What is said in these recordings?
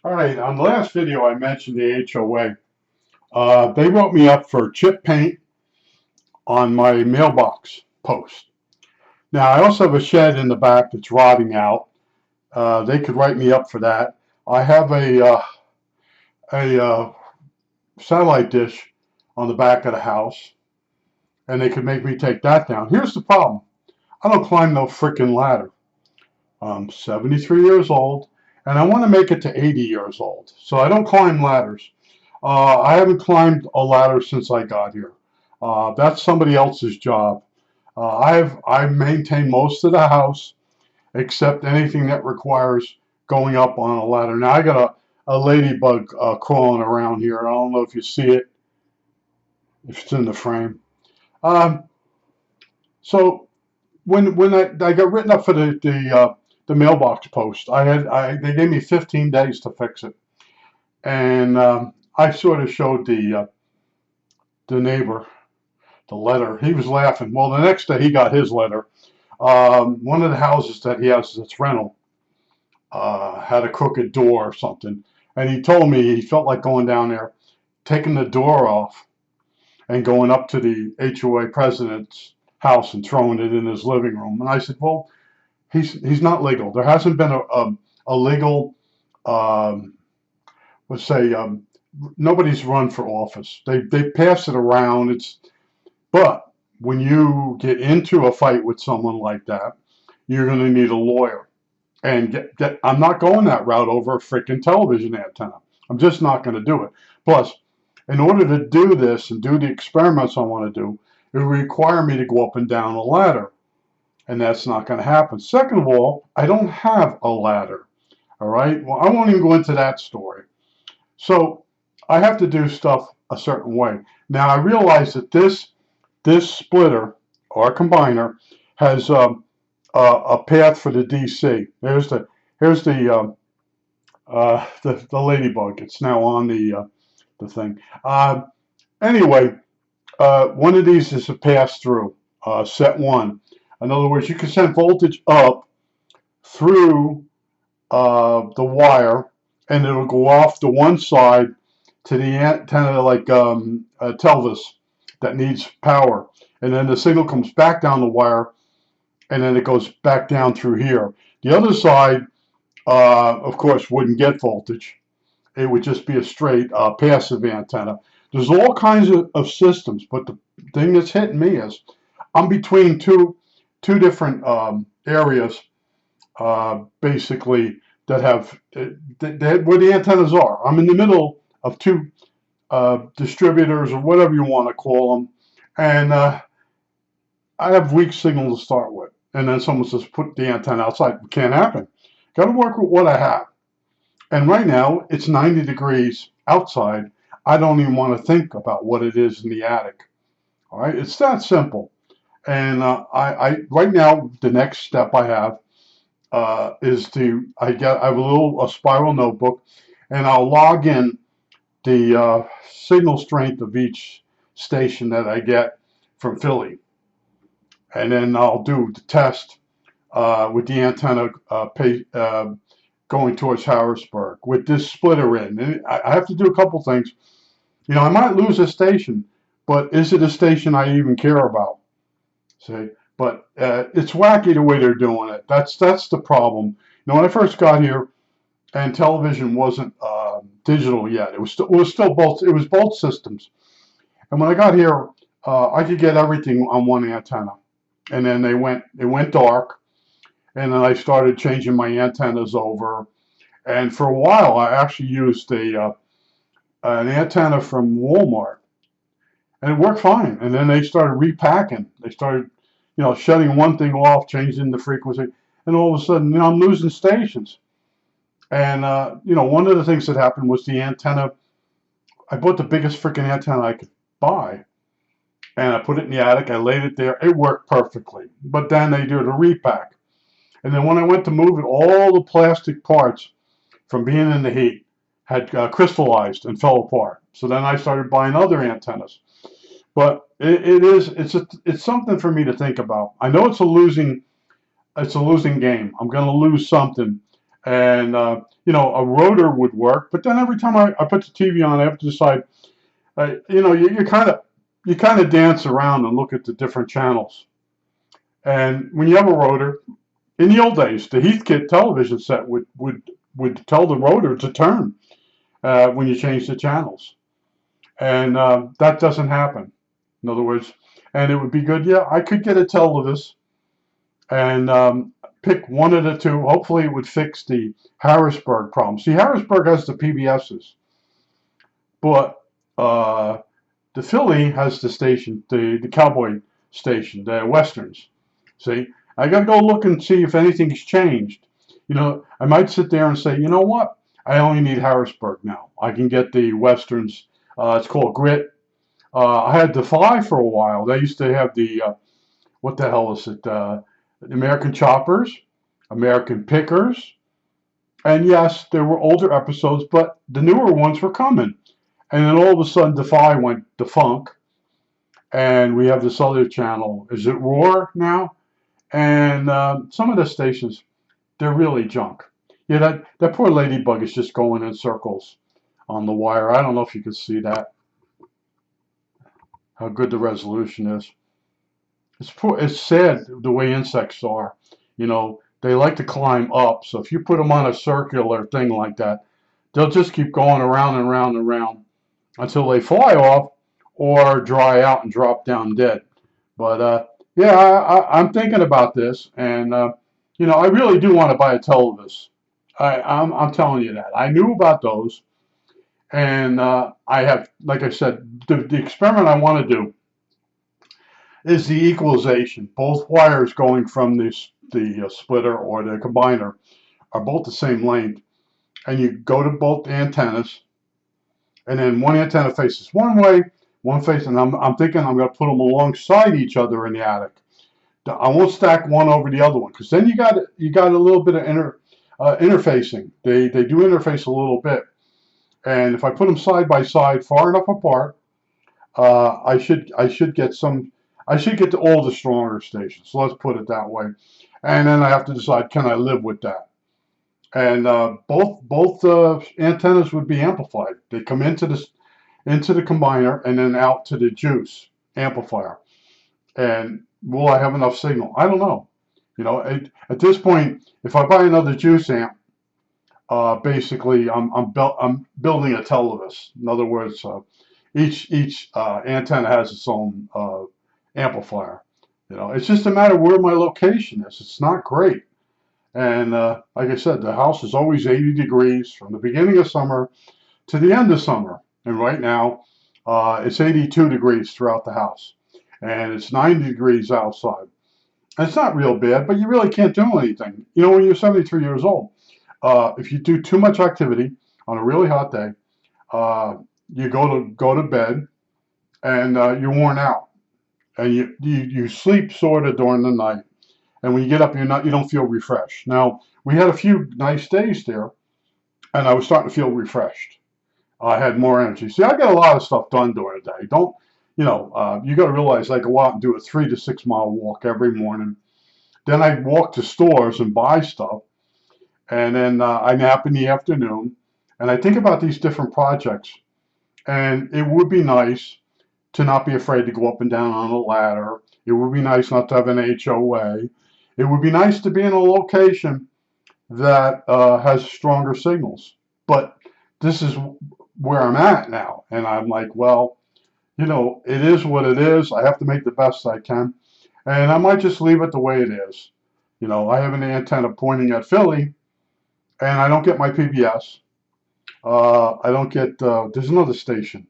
All right, on the last video I mentioned the HOA. They wrote me up for chip paint on my mailbox post. Now I also have a shed in the back that's rotting out. They could write me up for that. I have a satellite dish on the back of the house, and they could make me take that down. Here's the problem: I don't climb no freaking ladder. I'm 73 years old, and I want to make it to 80 years old, so I don't climb ladders. I haven't climbed a ladder since I got here. That's somebody else's job. I maintain most of the house except anything that requires going up on a ladder. Now I got a ladybug crawling around here. I don't know if you see it, if it's in the frame. Um, so when I got written up for the mailbox post, they gave me 15 days to fix it, and I sort of showed the neighbor the letter. He was laughing. Well, the next day he got his letter. One of the houses that he has that's rental had a crooked door or something, and he told me he felt like going down there, taking the door off, and going up to the HOA president's house and throwing it in his living room. And I said, well, he's not legal. There hasn't been a legal, um, let's say, nobody's run for office. They pass it around. But when you get into a fight with someone like that, you're going to need a lawyer. And I'm not going that route over a freaking television antenna. I'm just not going to do it. Plus, in order to do this and do the experiments I want to do, it would require me to go up and down a ladder. And that's not going to happen. Second of all, I don't have a ladder. All right? Well, I won't even go into that story. So I have to do stuff a certain way. Now, I realize that this splitter or combiner has a path for the DC. Here's the ladybug. It's now on the thing. Anyway, one of these is a pass through, set one. In other words, you can send voltage up through the wire, and it'll go off the one side to the antenna like a Telvis that needs power, and then the signal comes back down the wire, and then it goes back down through here. The other side, of course, wouldn't get voltage. It would just be a straight passive antenna. There's all kinds of systems, but the thing that's hitting me is I'm between two different areas, basically that have where the antennas are. I'm in the middle of two distributors or whatever you want to call them, and I have weak signal to start with. And then someone says, put the antenna outside. It can't happen. Got to work with what I have. And right now, it's 90 degrees outside. I don't even want to think about what it is in the attic. All right, it's that simple. And I right now, the next step I have is I have a spiral notebook, and I'll log in the signal strength of each station that I get from Philly, and then I'll do the test with the antenna going towards Harrisburg with this splitter in. And I have to do a couple things. You know, I might lose a station, but is it a station I even care about? See, but it's wacky the way they're doing it. That's the problem. You know, when I first got here, and television wasn't digital yet. It was still both. It was both systems. And when I got here, I could get everything on one antenna. And then it went dark, and then I started changing my antennas over. And for a while, I actually used an antenna from Walmart, and it worked fine. And then they started repacking. They started, shutting one thing off, changing the frequency, and all of a sudden, I'm losing stations. And one of the things that happened was the antenna. I bought the biggest freaking antenna I could buy, and I put it in the attic. I laid it there. It worked perfectly. But then they did a repack. And then when I went to move it, all the plastic parts from being in the heat had crystallized and fell apart. So then I started buying other antennas. But it's something for me to think about. I know it's a losing game. I'm going to lose something, And a rotor would work, but then every time I put the TV on, I have to decide. You kind of dance around and look at the different channels. And when you have a rotor, in the old days, the Heathkit television set would tell the rotor to turn when you change the channels, and that doesn't happen. In other words, and it would be good. Yeah, I could get a Televis and pick one of the two. Hopefully, it would fix the Harrisburg problem. See, Harrisburg has the PBSs, but the Philly has the station, the cowboy station, the westerns. See, I got to go look and see if anything's changed. I might sit there and say, you know what? I only need Harrisburg now. I can get the westerns. It's called Grit. I had Defy for a while. They used to have the what the hell is it? American Choppers, American Pickers, and yes, there were older episodes, but the newer ones were coming. And then all of a sudden, Defy went defunct, and we have this other channel. Is it Roar now? And some of the stations, they're really junk. Yeah, that poor ladybug is just going in circles on the wire. I don't know if you can see that, how good the resolution is. It's sad the way insects are. They like to climb up. So if you put them on a circular thing like that, they'll just keep going around and around and around until they fly off or dry out and drop down dead. But yeah, I'm thinking about this, and I really do want to buy a Televis. I'm telling you that. I knew about those, and I have, like I said, the experiment I want to do is the equalization. Both wires going from the splitter or the combiner are both the same length, and you go to both antennas, and then one antenna faces one way, one face, and I'm thinking I'm going to put them alongside each other in the attic. I won't stack one over the other one, because then you got a little bit of interfacing. They do interface a little bit, and if I put them side by side, far enough apart, I should get some. I should get to all the stronger stations. So let's put it that way, and then I have to decide, can I live with that? And both antennas would be amplified. They come into the combiner and then out to the juice amplifier. And will I have enough signal? I don't know. At this point, if I buy another juice amp, basically I'm building a Televis. In other words, each antenna has its own amplifier. It's just a matter of where my location is. It's not great. And like I said, the house is always 80 degrees from the beginning of summer to the end of summer. And right now, it's 82 degrees throughout the house. And it's 90 degrees outside. And it's not real bad, but you really can't do anything. When you're 73 years old, if you do too much activity on a really hot day, you go to bed and you're worn out. And you sleep sort of during the night. And when you get up, you don't feel refreshed. Now, we had a few nice days there, and I was starting to feel refreshed. I had more energy. See, I get a lot of stuff done during the day. You got to realize I go out and do a 3 to 6 mile walk every morning. Then I walk to stores and buy stuff, and then I nap in the afternoon. And I think about these different projects, and it would be nice to not be afraid to go up and down on a ladder. It would be nice not to have an HOA. It would be nice to be in a location that has stronger signals. But this is where I'm at now. And I'm like, well, it is what it is. I have to make the best I can. And I might just leave it the way it is. I have an antenna pointing at Philly, and I don't get my PBS. I don't get, there's another station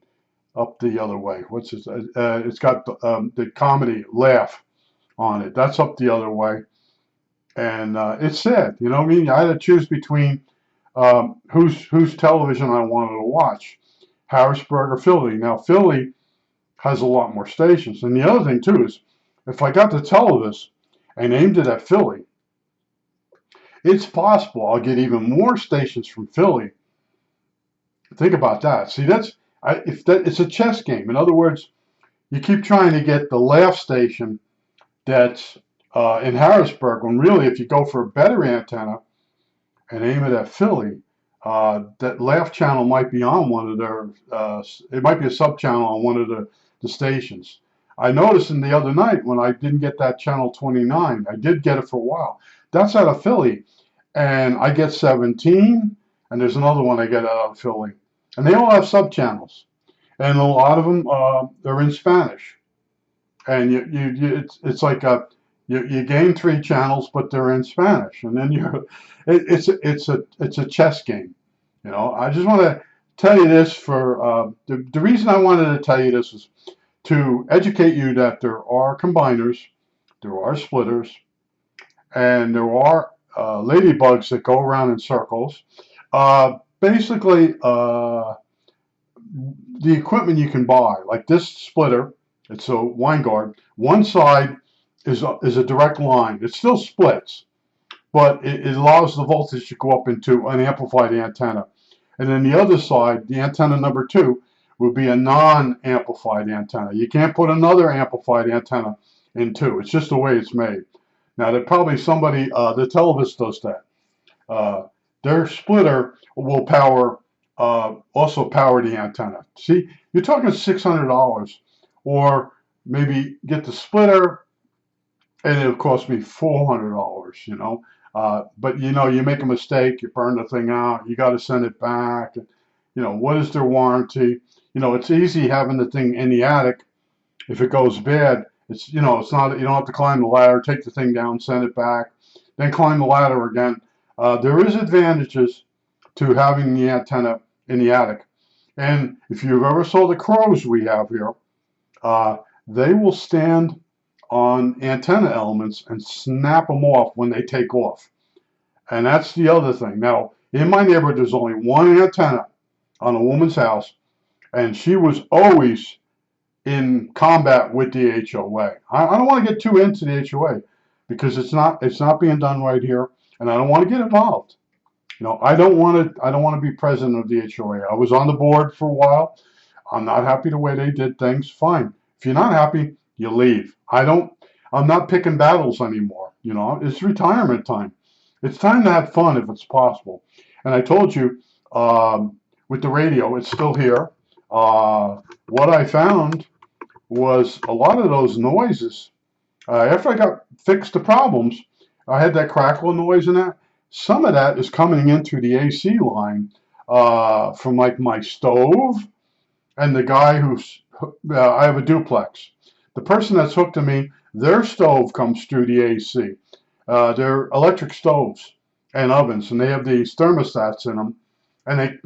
up the other way. What's it? It's got the comedy Laugh on it. That's up the other way. And it's sad. I mean? I had to choose between whose television I wanted to watch, Harrisburg or Philly. Now, Philly has a lot more stations. And the other thing, too, is if I got the Televis and aimed it at Philly, it's possible I'll get even more stations from Philly. Think about that. See, it's a chess game. In other words, you keep trying to get the Laugh station that's in Harrisburg, when really, if you go for a better antenna and aim it at Philly, that laugh channel might be on one of their, it might be a sub channel on one of the stations. I noticed in the other night when I didn't get that channel 29, I did get it for a while. That's out of Philly, and I get 17, and there's another one I get out of Philly, and they all have sub channels, and a lot of them they're in Spanish, and it's like you gain 3 channels, but they're in Spanish, and then it's a chess game. You know, I just want to tell you this for the reason I wanted to tell you this is to educate you that there are combiners, there are splitters, and there are ladybugs that go around in circles. Basically, the equipment you can buy, like this splitter, it's a Winegard. One side is a direct line. It still splits, but it allows the voltage to go up into an amplified antenna. And then the other side, the antenna number 2, would be a non-amplified antenna. You can't put another amplified antenna in 2. It's just the way it's made. Now, there's probably somebody, the Televis does that. Their splitter will also power the antenna. See, you're talking $600, or maybe get the splitter, and it'll cost me $400. You know, but you know, you make a mistake, you burn the thing out, you got to send it back. You know, what is their warranty? You know, it's easy having the thing in the attic. If it goes bad, it's, you know, it's not, you don't have to climb the ladder, take the thing down, send it back, then climb the ladder again. There is advantages to having the antenna in the attic. And if you've ever saw the crows we have here, they will stand on antenna elements and snap them off when they take off. And that's the other thing. Now, in my neighborhood, there's only one antenna on a woman's house, and she was always in combat with the HOA. I don't want to get too into the HOA because it's not being done right here, and I don't want to get involved. You know, I don't want to be president of the HOA. I was on the board for a while. I'm not happy the way they did things. Fine. If you're not happy, you leave. I'm not picking battles anymore. You know, it's retirement time. It's time to have fun if it's possible. And I told you, with the radio, it's still here. What I found was a lot of those noises, after I got fixed the problems, I had that crackle noise and that. Some of that is coming in through the AC line from like my stove, and the guy who's, I have a duplex. The person that's hooked to me, their stove comes through the AC. They're electric stoves and ovens, and they have these thermostats in them, and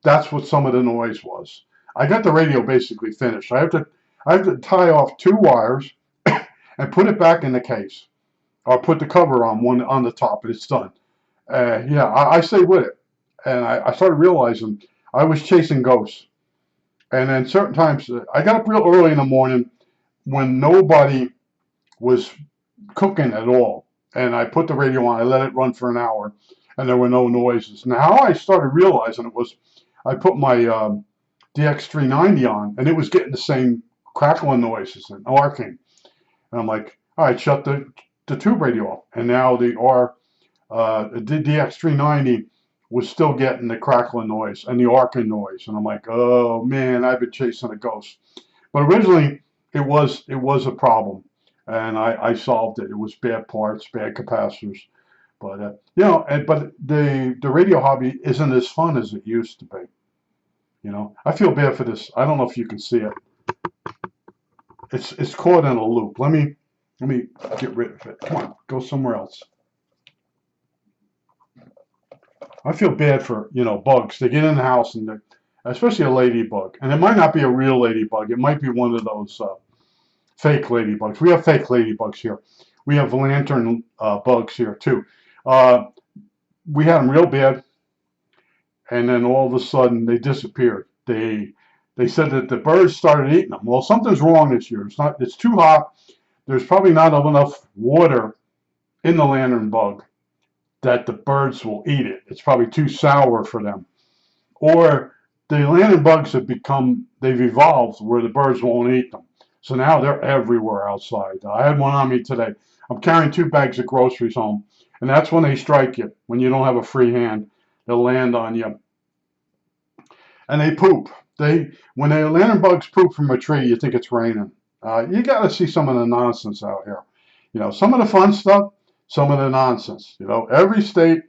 that's what some of the noise was. I got the radio basically finished. I have to tie off 2 wires and put it back in the case, or put the cover on the top, and it's done. Yeah, I stay with it, and I started realizing I was chasing ghosts. And then certain times, I got up real early in the morning when nobody was cooking at all, and I put the radio on. I let it run for an hour, and there were no noises. Now, how I started realizing it was, I put my DX390 on, and it was getting the same crackling noises and arcing. And I'm like, all right, shut the tube radio off. And now the DX390 was still getting the crackling noise and the arcing noise. And I'm like, oh man, I've been chasing a ghost. But originally, it was a problem, and I solved it. It was bad parts, bad capacitors. But you know, but the radio hobby isn't as fun as it used to be. You know, I feel bad for this. I don't know if you can see it. It's caught in a loop. Let me get rid of it. Come on, go somewhere else. I feel bad for, you know, bugs. They get in the house, and especially a ladybug. And it might not be a real ladybug. It might be one of those fake ladybugs. We have fake ladybugs here. We have lantern bugs here too. We had them real bad, and then all of a sudden they disappeared. They said that the birds started eating them. Well, something's wrong this year. It's too hot. There's probably not enough water in the lantern bug that the birds will eat it. It's probably too sour for them. Or the lantern bugs they've evolved where the birds won't eat them. So now they're everywhere outside. I had one on me today. I'm carrying 2 bags of groceries home, And that's when they strike you, when you don't have a free hand. They'll land on you. And they poop. When the lantern bugs poop from a tree, you think it's raining. You got to see some of the nonsense out here. Some of the fun stuff, some of the nonsense. Every state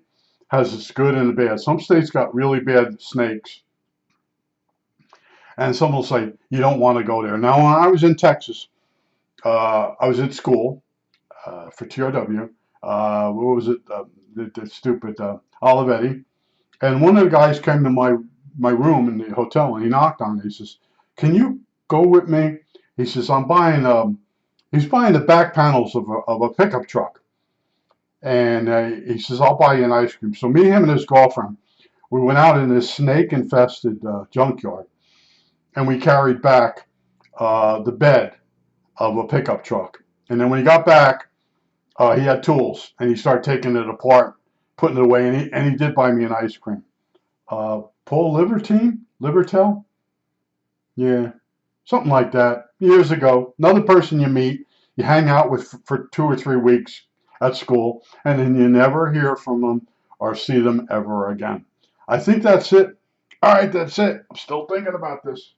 has its good and the bad. Some states got really bad snakes. And some will say, you don't want to go there. Now, when I was in Texas, I was in school for TRW. What was it? The stupid Olivetti. And one of the guys came to my room in the hotel, and he knocked on it. He says, "Can you go with me?" He says, "I'm buying." He's buying the back panels of a pickup truck, and he says, "I'll buy you an ice cream." So me, him, and his girlfriend, we went out in this snake-infested junkyard, and we carried back the bed of a pickup truck. And then when he got back, he had tools, and he started taking it apart, putting it away, and he did buy me an ice cream. Paul Libertel? Yeah, something like that. Years ago, another person you meet, you hang out with for 2 or 3 weeks at school, and then you never hear from them or see them ever again. I think that's it. All right, that's it. I'm still thinking about this.